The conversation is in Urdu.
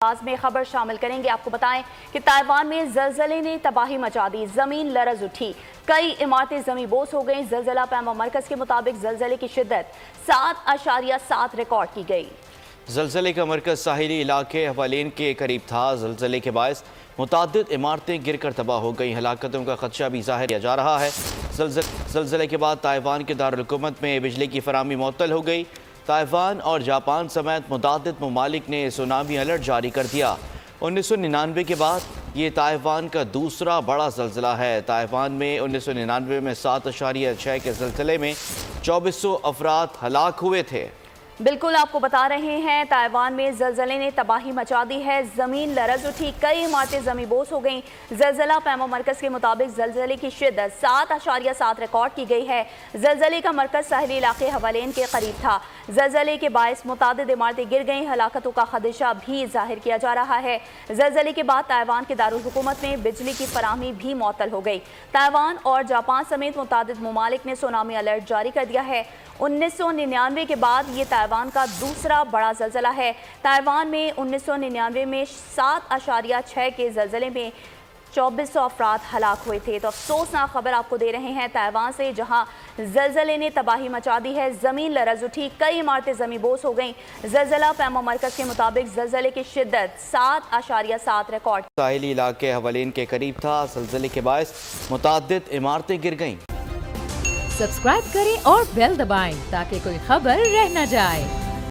آغاز میں خبر شامل کریں گے۔ آپ کو بتائیں کہ تائیوان میں زلزلے نے تباہی مچا دی، زمین لرز اٹھی، کئی عمارتیں زمین بوس ہو گئیں۔ زلزلہ پیما مرکز کے مطابق زلزلے کی شدت 7.7 ریکارڈ کی گئی۔ زلزلے کا مرکز ساحلی علاقے حوالین کے قریب تھا۔ زلزلے کے باعث متعدد عمارتیں گر کر تباہ ہو گئیں۔ ہلاکتوں کا خدشہ بھی ظاہر کیا جا رہا ہے۔ زلزلے کے بعد تائیوان کے دارالحکومت میں بجلی کی فراہمی معطل ہو گئی۔ تائیوان اور جاپان سمیت متعدد ممالک نے سونامی الرٹ جاری کر دیا۔ 1999 کے بعد یہ تائیوان کا دوسرا بڑا زلزلہ ہے۔ تائیوان میں 1999 میں 7.6 کے زلزلے میں 2400 افراد ہلاک ہوئے تھے۔ بالکل آپ کو بتا رہے ہیں، تائیوان میں زلزلے نے تباہی مچا دی ہے، زمین لرز اٹھی، کئی عمارتیں زمین بوس ہو گئیں۔ زلزلہ پیما مرکز کے مطابق زلزلے کی شدت 7.7 ریکارڈ کی گئی ہے۔ زلزلے کا مرکز ساحلی علاقے حوالین کے قریب تھا۔ زلزلے کے باعث متعدد عمارتیں گر گئیں، ہلاکتوں کا خدشہ بھی ظاہر کیا جا رہا ہے۔ زلزلے کے بعد تائیوان کے دارالحکومت میں بجلی کی فراہمی بھی معطل ہو گئی۔ تائیوان اور جاپان سمیت متعدد ممالک نے سونامی الرٹ جاری کر دیا ہے۔ 1999 کے بعد یہ تائیوان کا دوسرا بڑا زلزلہ ہے۔ تائیوان میں 1999 میں 7.6 کے زلزلے میں 2400 افراد ہلاک ہوئے تھے۔ تو افسوسناک خبر آپ کو دے رہے ہیں تائیوان سے، جہاں زلزلے نے تباہی مچا دی ہے، زمین لرز اٹھی، کئی عمارتیں زمین بوس ہو گئیں۔ زلزلہ پیما مرکز کے مطابق زلزلے کی شدت 7.7 ریکارڈ۔ ساحلی علاقے حوالین کے قریب تھا۔ زلزلے کے باعث متعدد عمارتیں گر گئیں۔ سبسکرائب کریں اور بیل دبائیں تاکہ کوئی خبر رہ نہ جائے۔